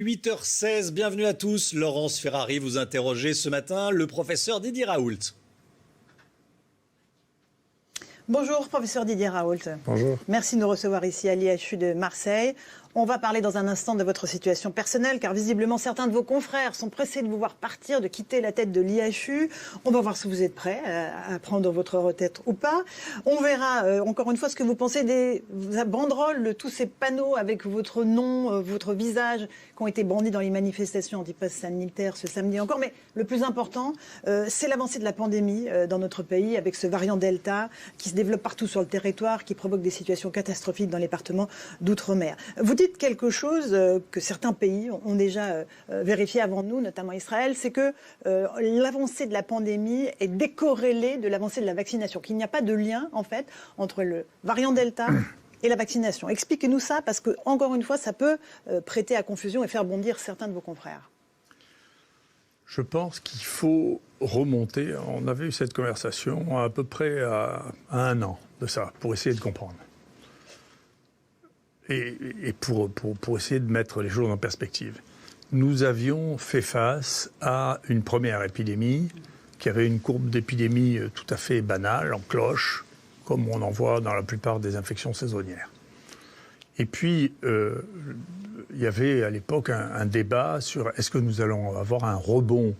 8h16, bienvenue à tous. Laurence Ferrari, vous interrogez ce matin le professeur Didier Raoult. Bonjour, professeur Didier Raoult. Bonjour. Merci de nous recevoir ici à l'IHU de Marseille. On va parler dans un instant de votre situation personnelle, car visiblement certains de vos confrères sont pressés de vous voir partir, de quitter la tête de l'IHU. On va voir si vous êtes prêt à prendre votre retraite ou pas. On verra encore une fois ce que vous pensez des banderoles, de tous ces panneaux avec votre nom, votre visage, qui ont été brandis dans les manifestations anti-pass sanitaire ce samedi encore. Mais le plus important, c'est l'avancée de la pandémie dans notre pays, avec ce variant Delta qui se développe partout sur le territoire, qui provoque des situations catastrophiques dans les départements d'outre-mer. Vous dites quelque chose que certains pays ont déjà vérifié avant nous, notamment Israël, c'est que l'avancée de la pandémie est décorrélée de l'avancée de la vaccination, qu'il n'y a pas de lien, en fait, entre le variant Delta et la vaccination. Expliquez-nous ça, parce que, encore une fois, ça peut prêter à confusion et faire bondir certains de vos confrères. Je pense qu'il faut remonter. On avait eu cette conversation à peu près à 1 an de ça, pour essayer de comprendre. Et pour essayer de mettre les choses en perspective. Nous avions fait face à une première épidémie qui avait une courbe d'épidémie tout à fait banale, en cloche, comme on en voit dans la plupart des infections saisonnières. Et puis, il y avait à l'époque un débat sur est-ce que nous allons avoir un rebond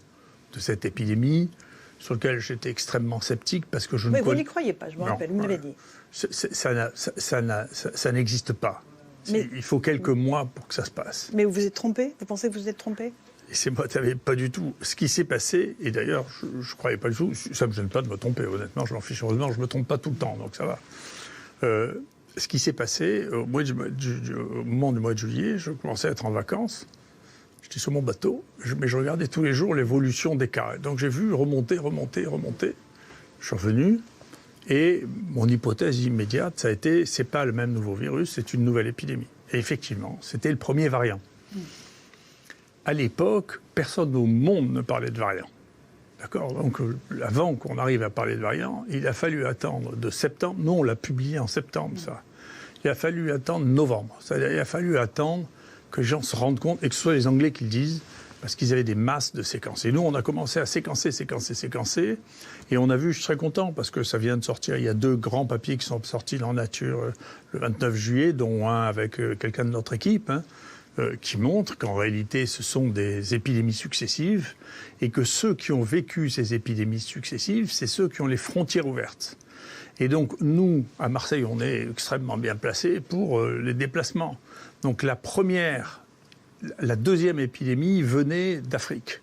de cette épidémie, sur lequel j'étais extrêmement sceptique parce que je ne... Mais vous n'y croyez pas, je me rappelle, vous me l'avez dit. Ça n'existe pas. Mais il faut quelques mois pour que ça se passe. Mais vous vous êtes trompé? Vous pensez que vous vous êtes trompé? Et c'est moi, pas du tout. Ce qui s'est passé, et d'ailleurs, je ne croyais pas du tout, ça ne me gêne pas de me tromper, honnêtement, je m'en fiche. Heureusement, je ne me trompe pas tout le temps, donc ça va. Ce qui s'est passé, au moment du mois de juillet, je commençais à être en vacances. J'étais sur mon bateau, mais je regardais tous les jours l'évolution des cas. Donc j'ai vu remonter. Je suis revenu. Et mon hypothèse immédiate, ça a été, c'est pas le même nouveau virus, c'est une nouvelle épidémie. Et effectivement, c'était le premier variant. À l'époque, personne au monde ne parlait de variant. D'accord ? Donc, avant qu'on arrive à parler de variant, il a fallu attendre de septembre. Nous, on l'a publié en septembre, ça. Il a fallu attendre novembre. C'est-à-dire, il a fallu attendre que les gens se rendent compte, et que ce soit les Anglais qui le disent, parce qu'ils avaient des masses de séquences. Et nous, on a commencé à séquencer. Et on a vu, je suis très content, parce que ça vient de sortir, il y a 2 grands papiers qui sont sortis dans Nature le 29 juillet, dont un avec quelqu'un de notre équipe, qui montre qu'en réalité, ce sont des épidémies successives, et que ceux qui ont vécu ces épidémies successives, c'est ceux qui ont les frontières ouvertes. Et donc, nous, à Marseille, on est extrêmement bien placés pour les déplacements. Donc, la deuxième épidémie venait d'Afrique.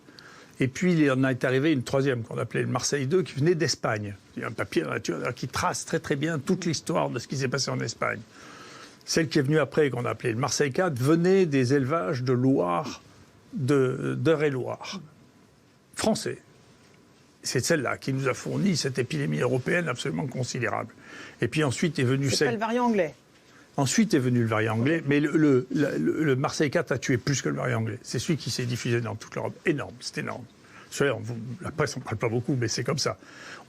Et puis, il en est arrivé une troisième, qu'on appelait le Marseille 2, qui venait d'Espagne. Il y a un papier dans Nature qui trace très très bien toute l'histoire de ce qui s'est passé en Espagne. Celle qui est venue après, qu'on a appelée le Marseille 4, venait des élevages de Loire, d'Eure-et-Loire, français. C'est celle-là qui nous a fourni cette épidémie européenne absolument considérable. Et puis ensuite est venu... C'est pas le variant anglais. Ensuite est venu le variant anglais, mais le Marseille 4 a tué plus que le variant anglais. C'est celui qui s'est diffusé dans toute l'Europe. Énorme, c'est énorme. La presse n'en parle pas beaucoup, mais c'est comme ça.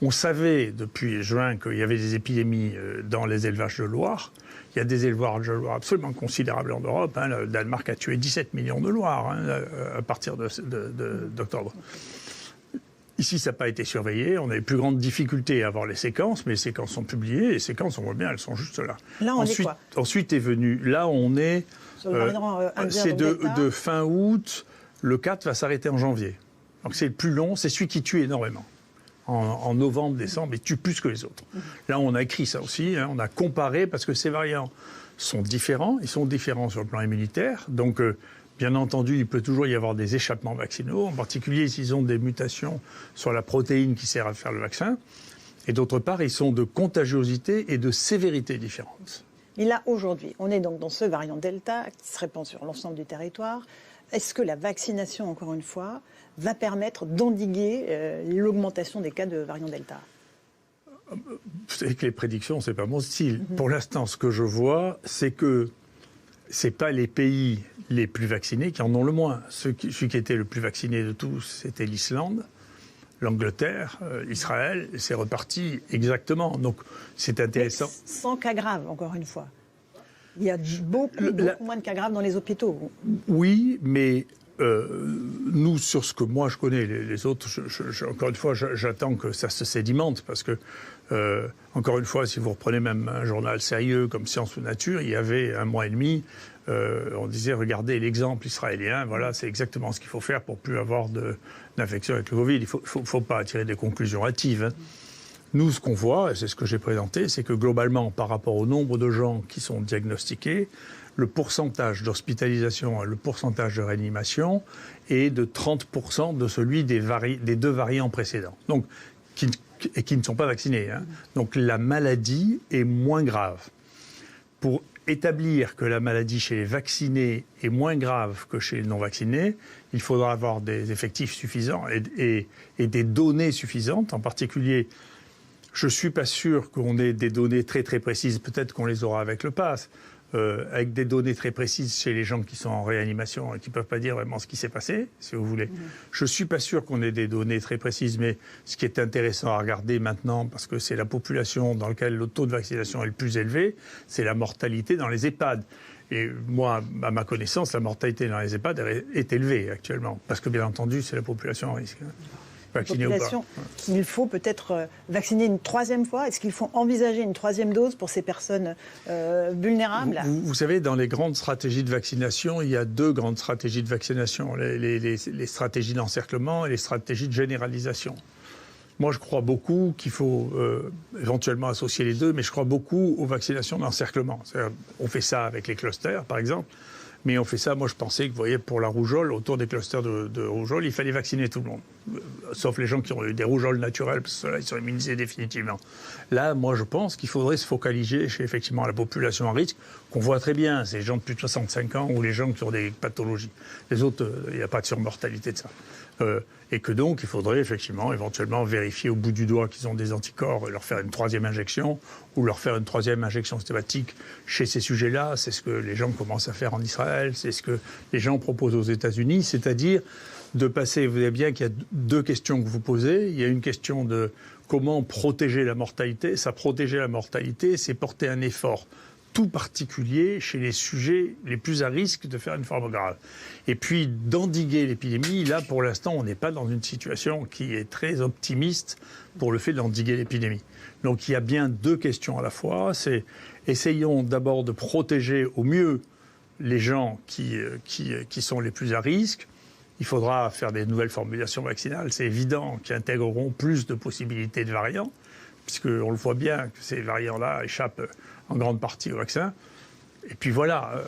On savait depuis juin qu'il y avait des épidémies dans les élevages de Loire. Il y a des élevages de Loire absolument considérables en Europe. Le Danemark a tué 17 millions de Loirs à partir d'octobre. Ici, ça n'a pas été surveillé. On a les plus grandes difficultés à avoir les séquences, mais les séquences sont publiées. Les séquences, on voit bien, elles sont juste là. Là, on est quoi ? Ensuite est venu... Là, on est... c'est de fin août. Le 4 va s'arrêter en janvier. Donc c'est le plus long. C'est celui qui tue énormément. En novembre, décembre, il tue plus que les autres. Là, on a écrit ça aussi. On a comparé, parce que ces variants sont différents. Ils sont différents sur le plan immunitaire. Donc... Bien entendu, il peut toujours y avoir des échappements vaccinaux, en particulier s'ils ont des mutations sur la protéine qui sert à faire le vaccin. Et d'autre part, ils sont de contagiosité et de sévérité différentes. Et là, aujourd'hui, on est donc dans ce variant Delta qui se répand sur l'ensemble du territoire. Est-ce que la vaccination, encore une fois, va permettre d'endiguer l'augmentation des cas de variant Delta ? Vous savez que les prédictions, c'est pas mon style. Pour l'instant, ce que je vois, c'est que c'est pas les pays les plus vaccinés qui en ont le moins. Celui qui était le plus vacciné de tous, c'était l'Islande, l'Angleterre, Israël. C'est reparti exactement. Donc c'est intéressant. Mais sans cas grave, encore une fois. Il y a beaucoup moins de cas graves dans les hôpitaux. Oui, mais nous, sur ce que moi je connais, les autres, encore une fois, j'attends que ça se sédimente, parce que, encore une fois, si vous reprenez même un journal sérieux comme Science ou Nature, il y avait 1 mois et demi, on disait, regardez l'exemple israélien, voilà, c'est exactement ce qu'il faut faire pour plus avoir d'infection avec le Covid. Il ne faut pas tirer des conclusions hâtives, hein. Nous, ce qu'on voit, et c'est ce que j'ai présenté, c'est que globalement, par rapport au nombre de gens qui sont diagnostiqués, le pourcentage d'hospitalisation et le pourcentage de réanimation est de 30% de celui des 2 variants précédents, donc, qui ne sont pas vaccinés, hein. Donc la maladie est moins grave. Pour établir que la maladie chez les vaccinés est moins grave que chez les non-vaccinés, il faudra avoir des effectifs suffisants et des données suffisantes, en particulier. Je ne suis pas sûr qu'on ait des données très très précises, peut-être qu'on les aura avec le pass, avec des données très précises chez les gens qui sont en réanimation et qui ne peuvent pas dire vraiment ce qui s'est passé, si vous voulez. Je ne suis pas sûr qu'on ait des données très précises, mais ce qui est intéressant à regarder maintenant, parce que c'est la population dans laquelle le taux de vaccination est le plus élevé, c'est la mortalité dans les EHPAD. Et moi, à ma connaissance, la mortalité dans les EHPAD est élevée actuellement, parce que bien entendu, c'est la population en risque. Population qu'il faut peut-être vacciner une 3e fois. Est-ce qu'il faut envisager une 3e dose pour ces personnes vulnérables ? Vous savez, dans les grandes stratégies de vaccination, il y a 2 grandes stratégies de vaccination, les stratégies d'encerclement et les stratégies de généralisation. Moi, je crois beaucoup qu'il faut éventuellement associer les 2, mais je crois beaucoup aux vaccinations d'encerclement. On fait ça avec les clusters, par exemple. Mais on fait ça, moi je pensais que, vous voyez, pour la rougeole, autour des clusters de rougeole, il fallait vacciner tout le monde. Sauf les gens qui ont eu des rougeoles naturelles, parce que ceux-là, ils sont immunisés définitivement. Là, moi je pense qu'il faudrait se focaliser chez effectivement la population à risque, qu'on voit très bien, c'est les gens de plus de 65 ans ou les gens qui ont des pathologies. Les autres, il n'y a pas de surmortalité de ça. Et que donc, il faudrait effectivement, éventuellement, vérifier au bout du doigt qu'ils ont des anticorps et leur faire une 3e injection ou leur faire une 3e injection systématique chez ces sujets-là. C'est ce que les gens commencent à faire en Israël, c'est ce que les gens proposent aux États-Unis, c'est-à-dire de passer, vous voyez bien qu'il y a 2 questions que vous posez. Il y a une question de comment protéger la mortalité. Ça, protéger la mortalité, c'est porter un effort tout particulier chez les sujets les plus à risque de faire une forme grave. Et puis, d'endiguer l'épidémie, là, pour l'instant, on n'est pas dans une situation qui est très optimiste pour le fait d'endiguer l'épidémie. Donc, il y a bien 2 questions à la fois. C'est essayons d'abord de protéger au mieux les gens qui sont les plus à risque. Il faudra faire des nouvelles formulations vaccinales, c'est évident, qui intégreront plus de possibilités de variants, puisqu'on le voit bien que ces variants-là échappent en grande partie au vaccin. Et puis voilà.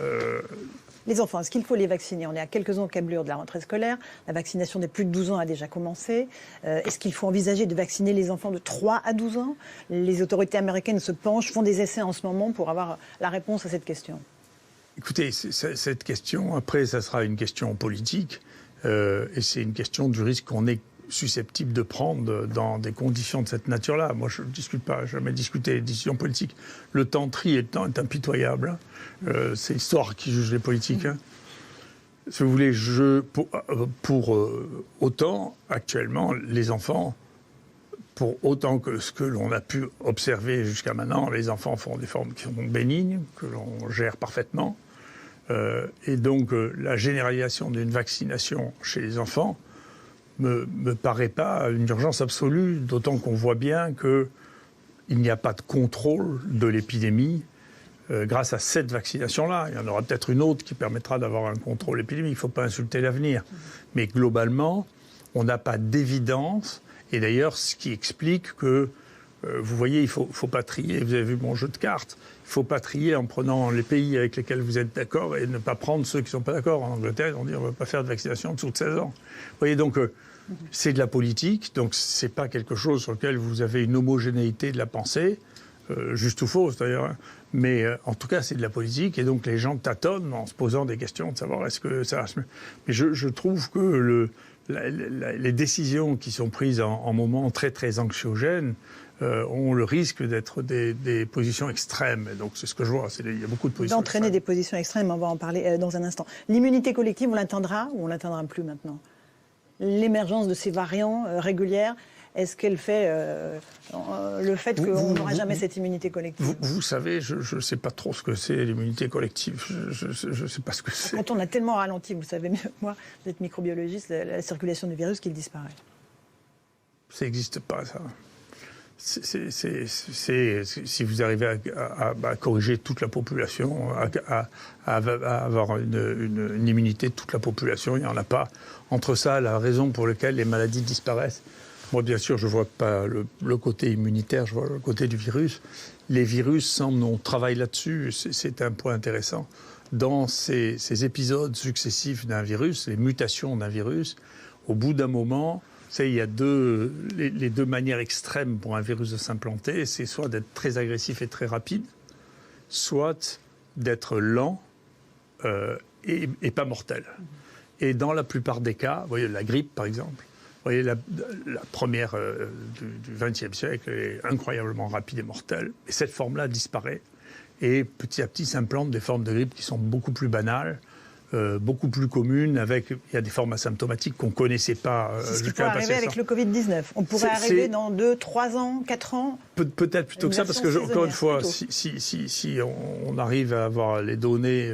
Les enfants, est-ce qu'il faut les vacciner ? On est à quelques encablures de la rentrée scolaire. La vaccination des plus de 12 ans a déjà commencé. Est-ce qu'il faut envisager de vacciner les enfants de 3 à 12 ans ? Les autorités américaines se penchent, font des essais en ce moment pour avoir la réponse à cette question. Écoutez, cette question, après, ça sera une question politique. Et c'est une question du risque qu'on est susceptible de prendre dans des conditions de cette nature-là. Moi, je ne discute pas, jamais discuté des décisions politiques. Le temps tri et le temps est impitoyable. C'est l'histoire qui juge les politiques. Hein. Si vous voulez, pour autant, actuellement, les enfants, pour autant que ce que l'on a pu observer jusqu'à maintenant, les enfants font des formes qui sont bénignes, que l'on gère parfaitement. Et donc, la généralisation d'une vaccination chez les enfants me paraît pas une urgence absolue, d'autant qu'on voit bien qu'il n'y a pas de contrôle de l'épidémie grâce à cette vaccination-là. Il y en aura peut-être une autre qui permettra d'avoir un contrôle épidémique. Il ne faut pas insulter l'avenir. Mais globalement, on n'a pas d'évidence. Et d'ailleurs, ce qui explique que, vous voyez, il faut pas trier. Vous avez vu mon jeu de cartes. Il ne faut pas trier en prenant les pays avec lesquels vous êtes d'accord et ne pas prendre ceux qui ne sont pas d'accord. En Angleterre, on dit on ne va pas faire de vaccination en dessous de 16 ans. Vous voyez, donc, c'est de la politique. Donc, ce n'est pas quelque chose sur lequel vous avez une homogénéité de la pensée, juste ou fausse d'ailleurs. Hein. Mais en tout cas, c'est de la politique. Et donc, les gens tâtonnent en se posant des questions de savoir est-ce que ça... Mais je trouve que les décisions qui sont prises en moments très, très anxiogènes ont le risque d'être des positions extrêmes. Donc c'est ce que je vois, il y a beaucoup de positions d'entraîner extrêmes. Des positions extrêmes, on va en parler dans un instant. L'immunité collective, on l'atteindra ou on ne l'atteindra plus maintenant ? L'émergence de ces variants régulières, est-ce qu'elle fait le fait qu'on n'aura jamais cette immunité collective? Vous savez, je ne sais pas trop ce que c'est l'immunité collective. Je ne sais pas ce que c'est. Quand on a tellement ralenti, vous savez mieux que moi, vous êtes microbiologiste, la circulation du virus qu'il disparaît. Ça n'existe pas, ça. Si vous arrivez à corriger toute la population, à avoir une immunité de toute la population, il n'y en a pas. Entre ça, la raison pour laquelle les maladies disparaissent, moi bien sûr je ne vois pas le côté immunitaire, je vois le côté du virus. Les virus, on travaille là-dessus, c'est un point intéressant. Dans ces épisodes successifs d'un virus, les mutations d'un virus, au bout d'un moment, il y a les deux manières extrêmes pour un virus de s'implanter, c'est soit d'être très agressif et très rapide, soit d'être lent et pas mortel. Et dans la plupart des cas, vous voyez la grippe par exemple, vous voyez la première du XXe siècle est incroyablement rapide et mortelle, et cette forme-là disparaît, et petit à petit s'implantent des formes de grippe qui sont beaucoup plus banales, beaucoup plus communes, il y a des formes asymptomatiques qu'on ne connaissait pas. C'est ce qui pourrait arriver avec le Covid-19. On pourrait arriver dans 2, 3 ans, 4 ans. Peut-être plutôt que ça, parce que, encore une fois, si on arrive à avoir les données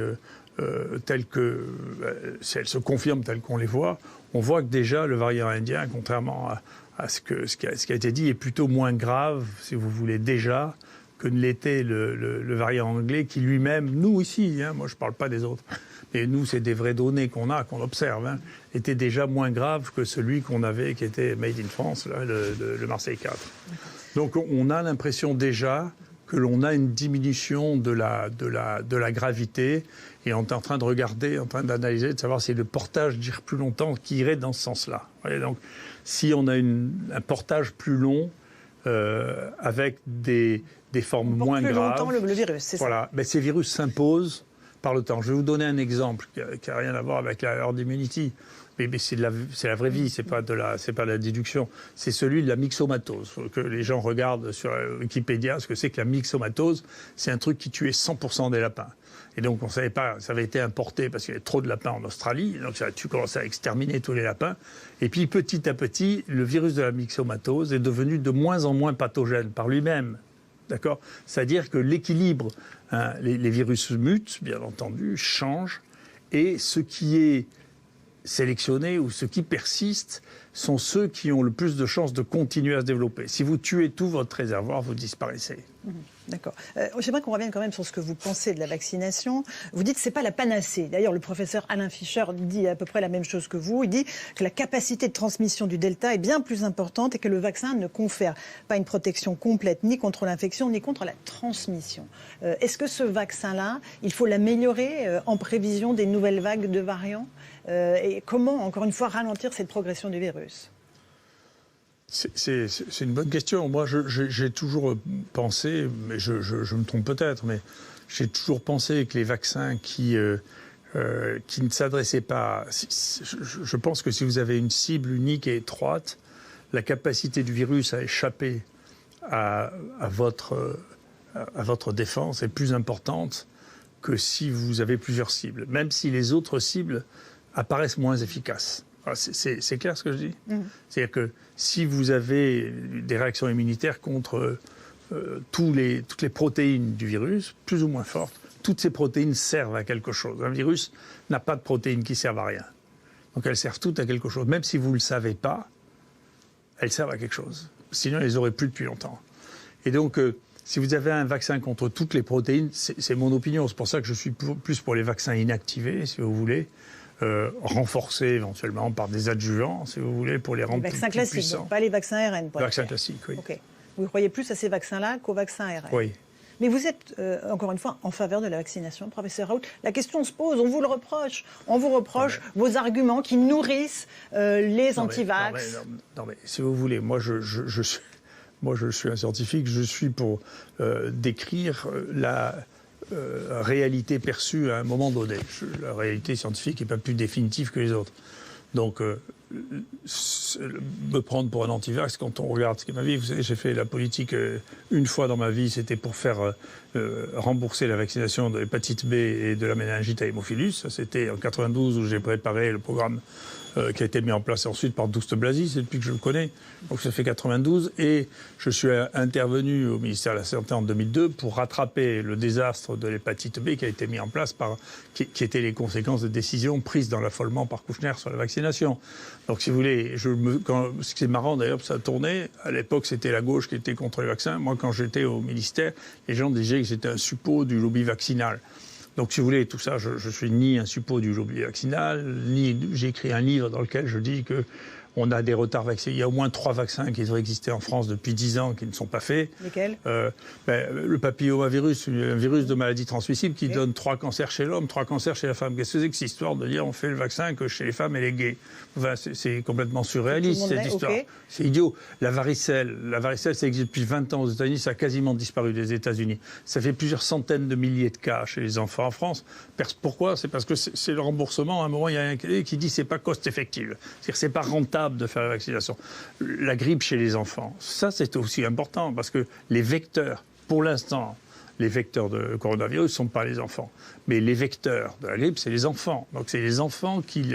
telles que, si elles se confirment telles qu'on les voit, on voit que déjà le variant indien, contrairement à ce qui a été dit, est plutôt moins grave, si vous voulez, déjà, que ne l'était le variant anglais, qui lui-même, nous ici, moi je ne parle pas des autres, et nous, c'est des vraies données qu'on observe, était déjà moins grave que celui qu'on avait, qui était Made in France, là, le Marseille 4. Donc on a l'impression déjà que l'on a une diminution de la gravité, et on est en train de regarder, en train d'analyser, de savoir si le portage dure plus longtemps, qui irait dans ce sens-là. Et donc, si on a un portage plus long, avec des formes moins graves... plus longtemps le virus, c'est ça. Mais ces virus s'imposent par le temps. Je vais vous donner un exemple qui n'a rien à voir avec la herd immunity, mais c'est la vraie vie, c'est pas de la déduction. C'est celui de la myxomatose, que les gens regardent sur Wikipédia, ce que c'est que la myxomatose. C'est un truc qui tuait 100% des lapins. Et donc on ne savait pas, ça avait été importé parce qu'il y avait trop de lapins en Australie, donc ça a commencé à exterminer tous les lapins. Et puis petit à petit, le virus de la myxomatose est devenu de moins en moins pathogène par lui-même. D'accord ? C'est-à-dire que l'équilibre, les virus mutent, bien entendu, changent, et ce qui est sélectionné ou ce qui persiste sont ceux qui ont le plus de chances de continuer à se développer. Si vous tuez tout votre réservoir, vous disparaissez. D'accord. J'aimerais qu'on revienne quand même sur ce que vous pensez de la vaccination. Vous dites que ce n'est pas la panacée. D'ailleurs, le professeur Alain Fischer dit à peu près la même chose que vous. Il dit que la capacité de transmission du Delta est bien plus importante et que le vaccin ne confère pas une protection complète ni contre l'infection ni contre la transmission. Est-ce que ce vaccin-là, il faut l'améliorer en prévision des nouvelles vagues de variants et comment, encore une fois, ralentir cette progression du virus ? C'est une bonne question. Moi, j'ai toujours pensé, mais je me trompe peut-être, mais j'ai toujours pensé que les vaccins qui ne s'adressaient pas... Je pense que si vous avez une cible unique et étroite, la capacité du virus à échapper à votre défense est plus importante que si vous avez plusieurs cibles, même si les autres cibles apparaissent moins efficaces. C'est clair ce que je dis ? C'est-à-dire que si vous avez des réactions immunitaires contre toutes les protéines du virus, plus ou moins fortes, toutes ces protéines servent à quelque chose. Un virus n'a pas de protéines qui servent à rien. Donc elles servent toutes à quelque chose. Même si vous ne le savez pas, elles servent à quelque chose. Sinon, elles les auraient plus depuis longtemps. Et donc, si vous avez un vaccin contre toutes les protéines, c'est mon opinion. C'est pour ça que je suis plus pour les vaccins inactivés, si vous voulez. Renforcés éventuellement par des adjuvants, si vous voulez, pour les rendre plus puissants. Les vaccins classiques, donc pas les vaccins ARN. Les vaccins classiques, oui. Okay. Vous croyez plus à ces vaccins-là qu'aux vaccins ARN. Oui. Mais vous êtes, encore une fois, en faveur de la vaccination, professeur Raoult. La question se pose, on vous le reproche. On vous reproche vos arguments qui nourrissent les anti-vax. Non mais, si vous voulez, moi je suis un scientifique, je suis pour décrire la... réalité perçue à un moment donné. La réalité scientifique n'est pas plus définitive que les autres. Donc, me prendre pour un anti-vax, quand on regarde ce qu'est ma vie, vous savez, j'ai fait la politique une fois dans ma vie, c'était pour faire rembourser la vaccination de l'hépatite B et de la méningite à hémophilus. Ça, c'était en 92 où j'ai préparé le programme qui a été mis en place ensuite par Douste Blazy, c'est depuis que je le connais, donc ça fait 92, et je suis intervenu au ministère de la Santé en 2002 pour rattraper le désastre de l'hépatite B qui a été mis en place qui étaient les conséquences de décisions prises dans l'affolement par Kouchner sur la vaccination. Donc si vous voulez, ce qui est marrant d'ailleurs, ça a tourné, à l'époque c'était la gauche qui était contre les vaccins, moi quand j'étais au ministère, les gens disaient que c'était un suppôt du lobby vaccinal. Donc, si vous voulez, tout ça, je ne suis ni un suppôt du lobby vaccinal, ni j'ai écrit un livre dans lequel je dis qu'on a des retards vaccinés. Il y a au moins 3 vaccins qui devraient exister en France depuis 10 ans qui ne sont pas faits. Lesquels le papillomavirus, un virus de maladie transmissible qui donne 3 cancers chez l'homme, 3 cancers chez la femme. Qu'est-ce que c'est que cette histoire de dire on fait le vaccin que chez les femmes et les gays? Enfin, c'est complètement surréaliste, cette histoire. Okay. C'est idiot. La varicelle, ça existe depuis 20 ans aux États-Unis, ça a quasiment disparu des États-Unis. Ça fait plusieurs centaines de milliers de cas chez les enfants en France. Pourquoi? C'est parce que c'est le remboursement. À un moment, il y a un qui dit c'est pas cost-effective. C'est-à-dire c'est pas rentable de faire la vaccination. La grippe chez les enfants, ça c'est aussi important parce que les vecteurs, pour l'instant, les vecteurs de coronavirus ne sont pas les enfants. Mais les vecteurs de la grippe, c'est les enfants. Donc c'est les enfants qui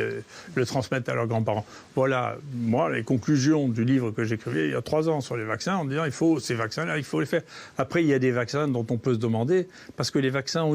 le transmettent à leurs grands-parents. Voilà, moi, les conclusions du livre que j'écrivais il y a 3 ans sur les vaccins, en disant ces vaccins-là, il faut les faire. Après, il y a des vaccins dont on peut se demander, parce que les vaccins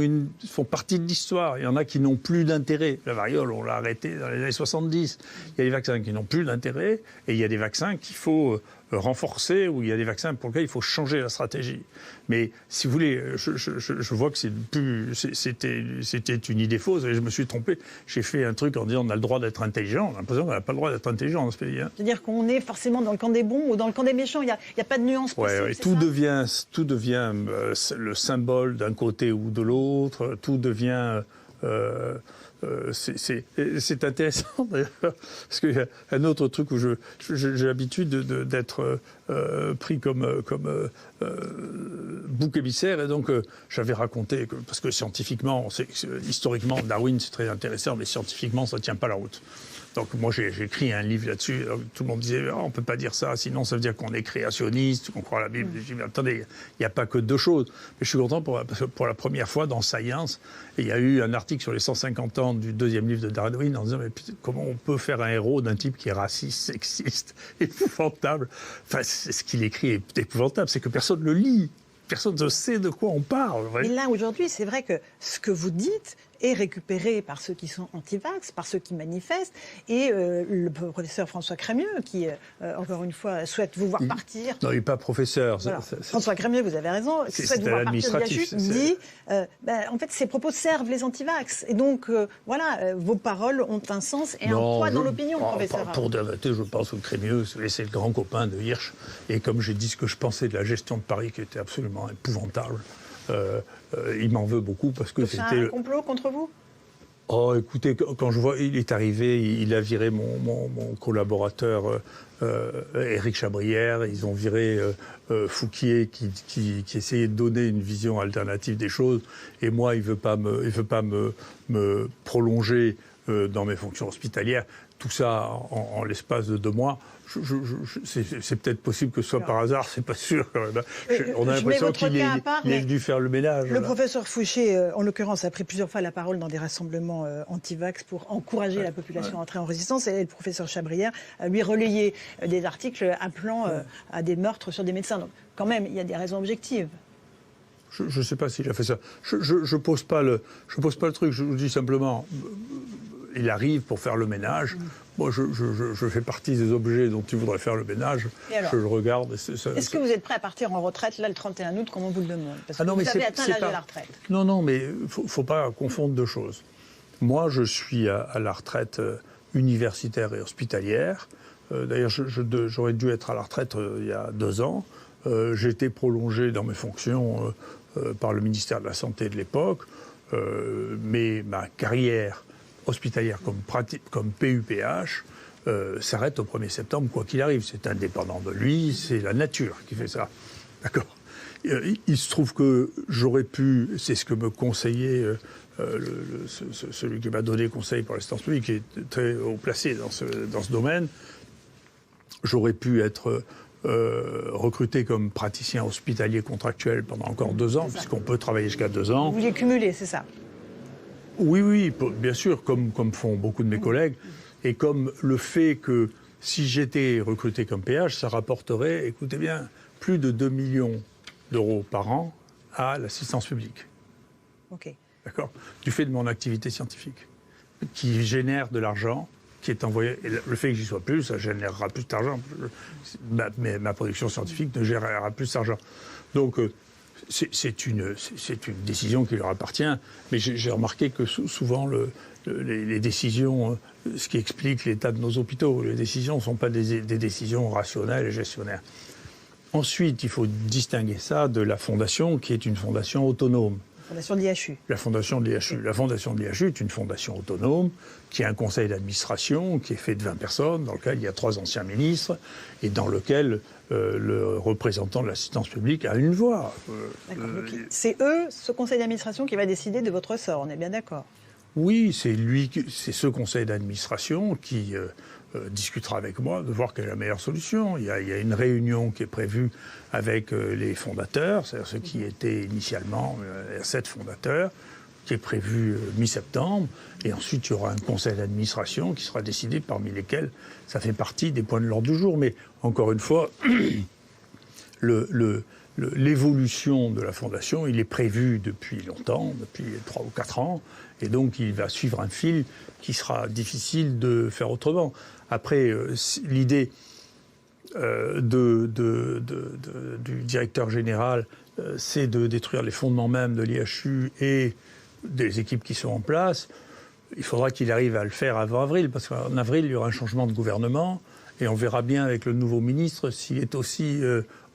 font partie de l'histoire. Il y en a qui n'ont plus d'intérêt. La variole, on l'a arrêtée dans les années 70. Il y a des vaccins qui n'ont plus d'intérêt, et il y a des vaccins qu'il faut renforcer, ou il y a des vaccins pour lesquels il faut changer la stratégie. Mais si vous voulez, je vois que c'était une idée fausse et je me suis trompé. J'ai fait un truc en disant on a le droit d'être intelligent. On a l'impression qu'on n'a pas le droit d'être intelligent dans ce pays. Hein. C'est-à-dire qu'on est forcément dans le camp des bons ou dans le camp des méchants. Il n'y a pas de nuance possible. Ouais, tout devient le symbole d'un côté ou de l'autre. Tout devient... c'est intéressant d'ailleurs, parce qu'il y a un autre truc où j'ai l'habitude d'être pris comme bouc émissaire, et donc j'avais raconté parce que scientifiquement, historiquement, Darwin c'est très intéressant, mais scientifiquement ça ne tient pas la route. Donc moi j'ai écrit un livre là-dessus, tout le monde disait on ne peut pas dire ça, sinon ça veut dire qu'on est créationniste, qu'on croit à la Bible. J'ai dit attendez, il n'y a pas que 2 choses. Mais je suis content parce que pour la première fois dans Science, il y a eu un article sur les 150 ans du 2e livre de Darwin en disant mais comment on peut faire un héros d'un type qui est raciste, sexiste, épouvantable. Enfin, ce qu'il écrit est épouvantable, c'est que personne ne le lit. Personne ne sait de quoi on parle. Et là, aujourd'hui, c'est vrai que ce que vous dites est récupéré par ceux qui sont anti-vax, par ceux qui manifestent, et le professeur François Crémieux, qui, encore une fois, souhaite vous voir partir. Non, il n'est pas professeur. Voilà. François Crémieux, vous avez raison, qui souhaite vous voir partir de l'IHU, dit, en fait, ces propos servent les anti-vax. Et donc, voilà, vos paroles ont un sens et un poids dans l'opinion, professeur. Pour de la vérité, je pense que Crémieux, c'est le grand copain de Hirsch, et comme j'ai dit ce que je pensais de la gestion de Paris, qui était absolument épouvantable, il m'en veut beaucoup parce que c'était un complot contre vous? Oh, écoutez, quand je vois, il est arrivé, il a viré mon collaborateur Éric Chabrière, ils ont viré Fouquier qui essayait de donner une vision alternative des choses, et moi, il veut pas me prolonger dans mes fonctions hospitalières. Tout ça en l'espace de 2 mois. C'est peut-être possible que ce soit par hasard, c'est pas sûr quand même. On a l'impression qu'il est venu faire le ménage. Le professeur Fouché, en l'occurrence, a pris plusieurs fois la parole dans des rassemblements anti-vax pour encourager la population à entrer en résistance. Et le professeur Chabrière a lui relayé des articles appelant à des meurtres sur des médecins. Donc quand même, il y a des raisons objectives. Je ne sais pas s'il a fait ça. Je pose pas le truc. Je vous dis simplement, il arrive pour faire le ménage. Moi, je fais partie des objets dont il voudrait faire le ménage. Je le regarde. Est-ce que vous êtes prêt à partir en retraite, là, le 31 août, comme on vous le demande? Parce que vous avez atteint l'âge de la retraite. Non, mais il ne faut pas confondre 2 choses. Moi, je suis à la retraite universitaire et hospitalière. D'ailleurs, j'aurais dû être à la retraite il y a 2 ans. J'ai été prolongé dans mes fonctions par le ministère de la Santé de l'époque. Mais ma carrière hospitalière comme PUPH s'arrête au 1er septembre, quoi qu'il arrive. C'est indépendant de lui, c'est la nature qui fait ça. D'accord. Il se trouve que j'aurais pu, c'est ce que me conseillait celui qui m'a donné conseil pour l'assistance publique, qui est très haut placé dans ce domaine, j'aurais pu être recruté comme praticien hospitalier contractuel pendant encore 2 ans, puisqu'on peut travailler jusqu'à 2 ans. Vous vouliez cumuler, c'est ça? Oui, bien sûr, comme font beaucoup de mes collègues. Et comme le fait que si j'étais recruté comme péage, ça rapporterait, écoutez bien, plus de 2 millions d'euros par an à l'assistance publique. Ok. D'accord ? Du fait de mon activité scientifique, qui génère de l'argent, qui est envoyé. Et le fait que j'y sois plus, ça générera plus d'argent. Ma production scientifique ne générera plus d'argent. Donc, c'est une décision qui leur appartient. Mais j'ai remarqué que souvent, les décisions, ce qui explique l'état de nos hôpitaux, les décisions ne sont pas des décisions rationnelles et gestionnaires. Ensuite, il faut distinguer ça de la fondation, qui est une fondation autonome. Fondation de l'IHU. La fondation de l'IHU. La fondation de l'IHU est une fondation autonome qui a un conseil d'administration qui est fait de 20 personnes, dans lequel il y a 3 anciens ministres et dans lequel le représentant de l'assistance publique a une voix. C'est eux, ce conseil d'administration, qui va décider de votre sort, on est bien d'accord? Oui, c'est ce conseil d'administration qui discutera avec moi de voir quelle est la meilleure solution. Il y a une réunion qui est prévue avec les fondateurs, c'est-à-dire ceux qui étaient initialement 7 fondateurs, qui est prévue mi-septembre. Et ensuite, il y aura un conseil d'administration qui sera décidé, parmi lesquels ça fait partie des points de l'ordre du jour. Mais encore une fois, l'évolution de la fondation, il est prévu depuis longtemps, depuis 3 ou 4 ans, et donc il va suivre un fil qui sera difficile de faire autrement. Après, l'idée du directeur général, c'est de détruire les fondements même de l'IHU et des équipes qui sont en place. Il faudra qu'il arrive à le faire avant avril, parce qu'en avril, il y aura un changement de gouvernement, et on verra bien avec le nouveau ministre s'il est aussi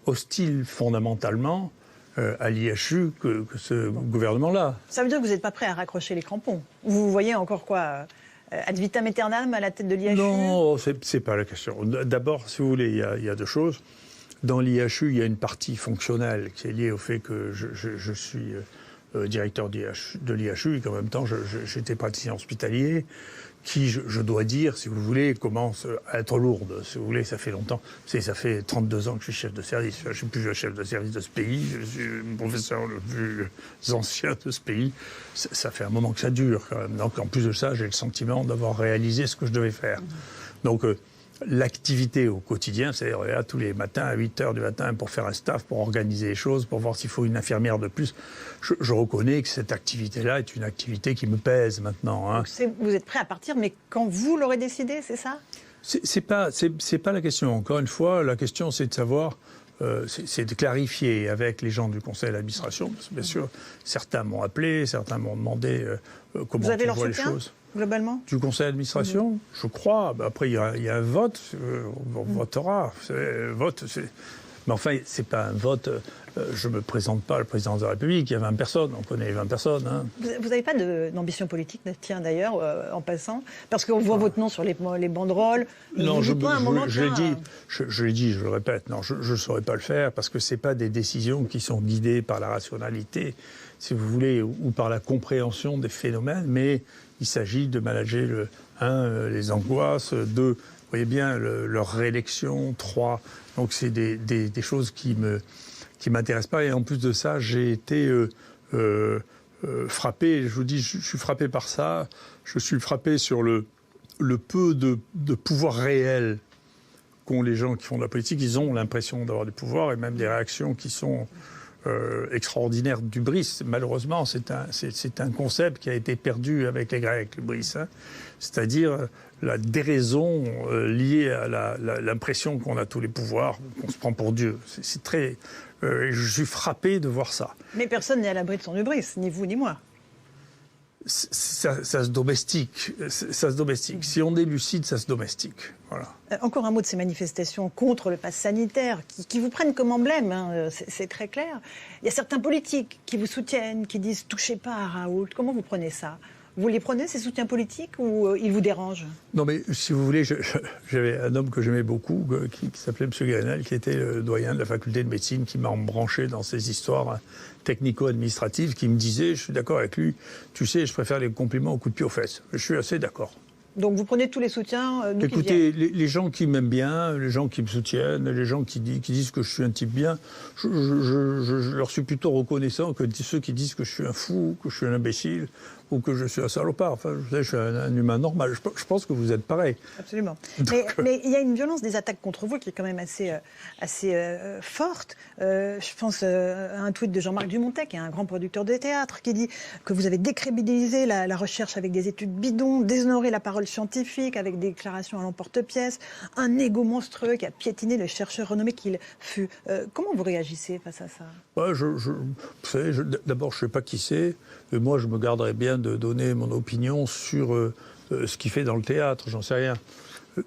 hostile fondamentalement à l'IHU que ce gouvernement-là. Ça veut dire que vous n'êtes pas prêt à raccrocher les crampons. Vous voyez encore quoi ad vitam aeternam à la tête de l'IHU? Non, c'est pas la question. D'abord, si vous voulez, il y a 2 choses. Dans l'IHU, il y a une partie fonctionnelle qui est liée au fait que je suis directeur de l'IHU et qu'en même temps, j'étais praticien hospitalier, qui, je dois dire, si vous voulez, commence à être lourde. Si vous voulez, ça fait longtemps. Ça fait 32 ans que je suis chef de service. Je ne suis plus le chef de service de ce pays. Je suis le professeur le plus ancien de ce pays. Ça fait un moment que ça dure, quand même. Donc, en plus de ça, j'ai le sentiment d'avoir réalisé ce que je devais faire. Donc, l'activité au quotidien, c'est là tous les matins à 8h du matin pour faire un staff, pour organiser les choses, pour voir s'il faut une infirmière de plus. Je reconnais que cette activité-là est une activité qui me pèse maintenant. Hein. Donc vous êtes prêt à partir, mais quand vous l'aurez décidé, c'est ça? C'est pas la question. Encore une fois, la question, c'est de savoir, c'est de clarifier avec les gens du conseil d'administration. Parce que bien sûr, certains m'ont appelé, certains m'ont demandé comment vous avez leur voient les soutien, choses. Globalement? Du conseil d'administration, je crois. Après, il y a un vote. On votera. Mais enfin, c'est pas un vote. Je ne me présente pas à la présidence de la République. Il y a 20 personnes. On connaît les 20 personnes. Hein. Vous n'avez pas d'ambition politique, tiens, d'ailleurs, en passant? Parce qu'on voit votre nom sur les banderoles. Non, je l'ai dit, tiens, je le répète. Non, je ne saurais pas le faire parce que ce n'est pas des décisions qui sont guidées par la rationalité, si vous voulez, ou par la compréhension des phénomènes, mais il s'agit de manager, les angoisses, 2, vous voyez bien, leur réélection, 3. Donc c'est des choses qui m'intéressent pas. Et en plus de ça, j'ai été frappé, je vous dis, je suis frappé par ça. Je suis frappé sur le peu de pouvoir réel qu'ont les gens qui font de la politique. Ils ont l'impression d'avoir du pouvoir et même des réactions qui sont extraordinaire d'hubris. Malheureusement, c'est un concept qui a été perdu avec les Grecs, l'hubris. Hein. C'est-à-dire la déraison liée à l'impression qu'on a tous les pouvoirs, qu'on se prend pour Dieu. C'est très... je suis frappé de voir ça. Mais personne n'est à l'abri de son hubris, ni vous ni moi. Ça se domestique. Ça se domestique. Si on est lucide, ça se domestique. Voilà. Encore un mot de ces manifestations contre le pass sanitaire, qui vous prennent comme emblème, hein, c'est très clair. Il y a certains politiques qui vous soutiennent, qui disent « touchez pas à Raoult ». Comment vous prenez ça? Vous les prenez, ces soutiens politiques, ou ils vous dérangent? Non, mais si vous voulez, j'avais un homme que j'aimais beaucoup, qui s'appelait M. Grenelle, qui était le doyen de la faculté de médecine, qui m'a embranché dans ces histoires technico-administratives, qui me disait, je suis d'accord avec lui, tu sais, je préfère les compliments au coup de pied aux fesses. Je suis assez d'accord. Donc vous prenez tous les soutiens d'où qu'ils Écoutez, viennent. les gens qui m'aiment bien, les gens qui me soutiennent, les gens qui disent que je suis un type bien, je leur suis plutôt reconnaissant que ceux qui disent que je suis un fou, que je suis un imbécile ou que je suis un salopard. Enfin, je suis un humain normal. Je pense que vous êtes pareil. Absolument. Donc, Mais il y a une violence des attaques contre vous qui est quand même assez forte. Je pense à un tweet de Jean-Marc Dumontet, qui est un grand producteur de théâtre, qui dit que vous avez décrédibilisé la recherche avec des études bidons, déshonoré la parole scientifique avec des déclarations à l'emporte-pièce, un égo monstrueux qui a piétiné le chercheur renommé qu'il fut. Comment vous réagissez face à ça ? Ouais, vous savez, d'abord, je ne sais pas qui c'est, et moi, je me garderais bien de donner mon opinion sur ce qu'il fait dans le théâtre, j'en sais rien.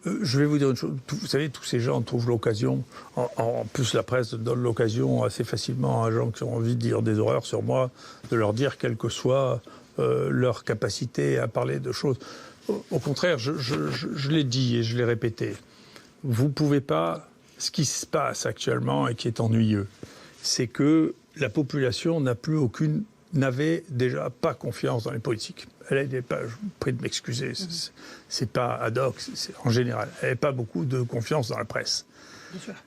Je vais vous dire une chose, vous savez, tous ces gens trouvent l'occasion, en plus la presse donne l'occasion assez facilement à gens qui ont envie de dire des horreurs sur moi, de leur dire quelle que soit leur capacité à parler de choses. Au contraire, je l'ai dit et je l'ai répété, vous ne pouvez pas, ce qui se passe actuellement et qui est ennuyeux, c'est que la population n'avait déjà pas confiance dans les politiques. Elle n'avait pas, je vous prie de m'excuser, c'est pas ad hoc, c'est en général. Elle n'avait pas beaucoup de confiance dans la presse.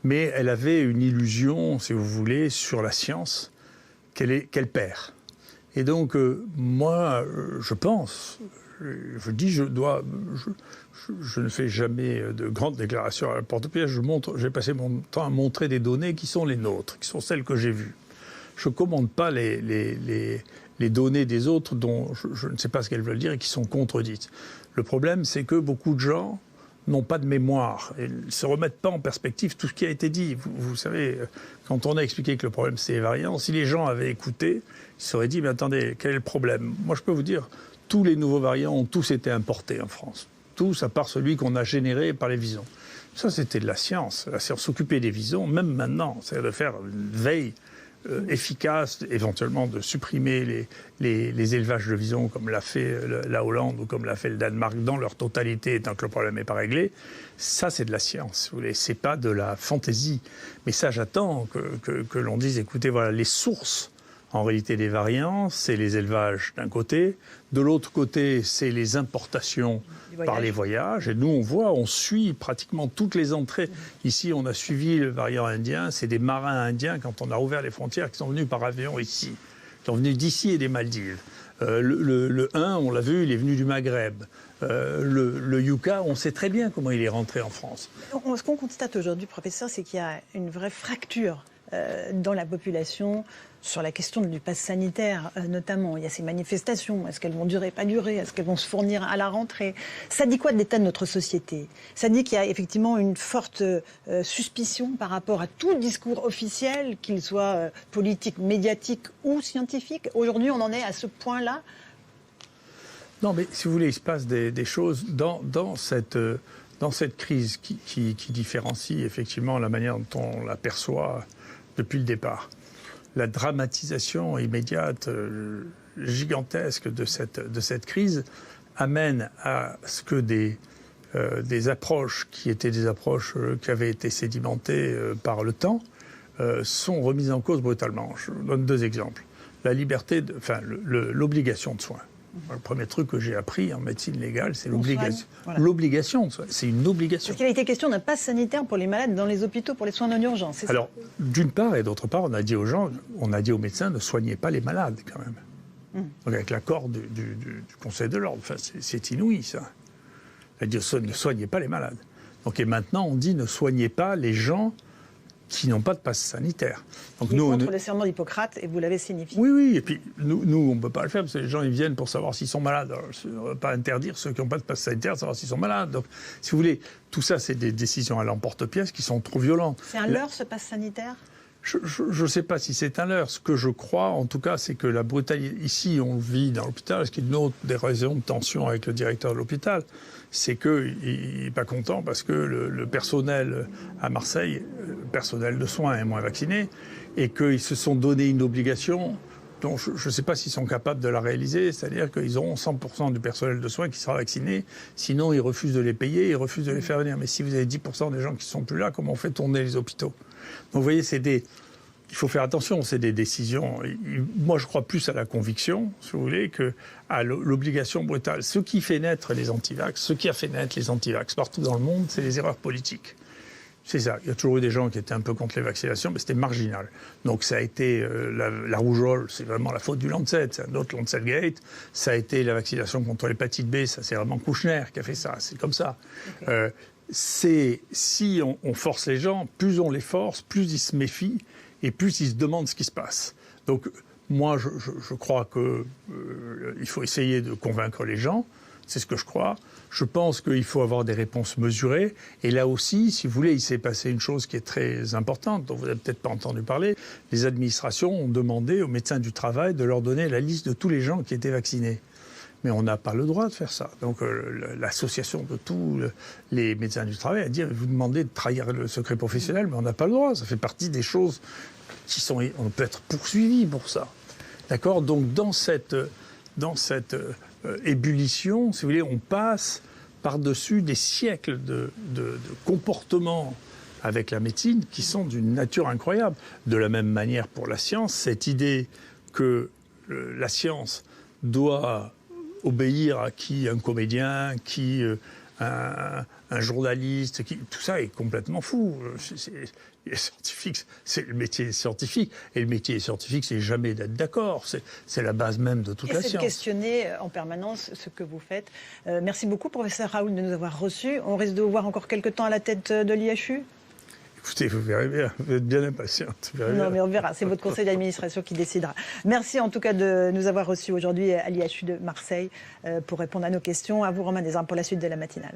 Mais elle avait une illusion, si vous voulez, sur la science qu'elle perd. Et donc, moi, je pense, je dis, je ne fais jamais de grandes déclarations à la porte-pièce. J'ai passé mon temps à montrer des données qui sont les nôtres, qui sont celles que j'ai vues. Je ne commande pas les données des autres dont je ne sais pas ce qu'elles veulent dire et qui sont contredites. Le problème, c'est que beaucoup de gens n'ont pas de mémoire et ne se remettent pas en perspective tout ce qui a été dit. Vous savez, quand on a expliqué que le problème, c'est les variants, si les gens avaient écouté, ils se seraient dit, mais attendez, quel est le problème ? Moi, je peux vous dire, tous les nouveaux variants ont tous été importés en France. Tous, à part celui qu'on a généré par les visons. Ça, c'était de la science. La science s'occupait des visons, même maintenant. C'est-à-dire de faire une veille efficace, éventuellement de supprimer les élevages de visons comme l'a fait la Hollande ou comme l'a fait le Danemark dans leur totalité tant que le problème n'est pas réglé. Ça, c'est de la science, vous voulez. C'est pas de la fantaisie. Mais ça, j'attends que l'on dise, écoutez, voilà, les sources en réalité des variants, c'est les élevages d'un côté. De l'autre côté, c'est les importations par les voyages. Et nous, on suit pratiquement toutes les entrées. Ici, on a suivi le variant indien. C'est des marins indiens, quand on a ouvert les frontières, qui sont venus par avion ici, qui sont venus d'ici et des Maldives. Le 1, on l'a vu, il est venu du Maghreb. Le Yucca, on sait très bien comment il est rentré en France. Ce qu'on constate aujourd'hui, professeur, c'est qu'il y a une vraie fracture dans la population sur la question du pass sanitaire, notamment. Il y a ces manifestations. Est-ce qu'elles vont durer, pas durer ? Est-ce qu'elles vont se fournir à la rentrée ? Ça dit quoi de l'état de notre société ? Ça dit qu'il y a effectivement une forte suspicion par rapport à tout discours officiel, qu'il soit politique, médiatique ou scientifique. Aujourd'hui, on en est à ce point-là. Non, mais si vous voulez, il se passe des choses dans cette crise qui différencie effectivement la manière dont on l'aperçoit depuis le départ. La dramatisation immédiate, gigantesque de cette crise amène à ce que des approches qui étaient des approches qui avaient été sédimentées par le temps sont remises en cause brutalement. Je vous donne deux exemples. La liberté, l'obligation de soins. Le premier truc que j'ai appris en médecine légale, c'est l'obligation. Voilà. L'obligation de soins, c'est une obligation. Parce qu'il a été question d'un pass sanitaire pour les malades dans les hôpitaux, pour les soins non urgents, c'est ça ? Alors, d'une part et d'autre part, on a dit aux médecins, ne soignez pas les malades, quand même. Donc, avec l'accord du Conseil de l'Ordre. Enfin, c'est inouï, ça. On a dit, ne soignez pas les malades. Donc, et maintenant, on dit, ne soignez pas les gens qui n'ont pas de passe sanitaire. Donc nous, contre le serment d'Hippocrate, et vous l'avez signifié. Oui, et puis nous on ne peut pas le faire, parce que les gens ils viennent pour savoir s'ils sont malades. Alors, on ne va pas interdire ceux qui n'ont pas de passe sanitaire de savoir s'ils sont malades. Donc, si vous voulez, tout ça, c'est des décisions à l'emporte-pièce qui sont trop violentes. C'est un leurre, ce passe sanitaire ? Je ne sais pas si c'est un leurre. Ce que je crois, en tout cas, c'est que la brutalité... Ici, on le vit dans l'hôpital, ce qui est une autre des raisons de tension avec le directeur de l'hôpital, c'est qu'il n'est pas content parce que le personnel à Marseille, le personnel de soins est moins vacciné, et qu'ils se sont donné une obligation dont je ne sais pas s'ils sont capables de la réaliser, c'est-à-dire qu'ils auront 100% du personnel de soins qui sera vacciné, sinon ils refusent de les payer, ils refusent de les faire venir. Mais si vous avez 10% des gens qui ne sont plus là, comment on fait tourner les hôpitaux ? Donc vous voyez, c'est il faut faire attention, c'est des décisions. Moi, je crois plus à la conviction, si vous voulez, qu'à l'obligation brutale. Ce qui fait naître les antivax, ce qui a fait naître les antivax partout dans le monde, c'est les erreurs politiques. C'est ça. Il y a toujours eu des gens qui étaient un peu contre les vaccinations, mais c'était marginal. Donc ça a été la rougeole, c'est vraiment la faute du Lancet, c'est un autre Lancet Gate. Ça a été la vaccination contre l'hépatite B, ça c'est vraiment Kouchner qui a fait ça. C'est comme ça. Okay. Si on force les gens, plus on les force, plus ils se méfient et plus ils se demandent ce qui se passe. Donc moi, je crois qu'il faut essayer de convaincre les gens. C'est ce que je crois. Je pense qu'il faut avoir des réponses mesurées. Et là aussi, si vous voulez, il s'est passé une chose qui est très importante, dont vous n'avez peut-être pas entendu parler. Les administrations ont demandé aux médecins du travail de leur donner la liste de tous les gens qui étaient vaccinés. Mais on n'a pas le droit de faire ça. Donc l'association de tous les médecins du travail a dit, vous demandez de trahir le secret professionnel, mais on n'a pas le droit. Ça fait partie des choses qui sont... On peut être poursuivi pour ça. D'accord ? Donc dans cette ébullition, si vous voulez, on passe par-dessus des siècles de comportements avec la médecine qui sont d'une nature incroyable. De la même manière pour la science, cette idée que la science doit obéir à qui un comédien, qui un journaliste, tout ça est complètement fou. Les scientifiques, c'est le métier scientifique. Et le métier scientifique, c'est jamais d'être d'accord. C'est la base même de toute la science. Et c'est de questionner en permanence ce que vous faites. Merci beaucoup, professeur Raoult, de nous avoir reçus. On risque de vous voir encore quelques temps à la tête de l'IHU. Écoutez, vous verrez bien, vous êtes bien impatiente. Non, mais on verra, c'est votre conseil d'administration qui décidera. Merci en tout cas de nous avoir reçus aujourd'hui à l'IHU de Marseille pour répondre à nos questions. À vous, Romain Desarmes, pour la suite de la matinale.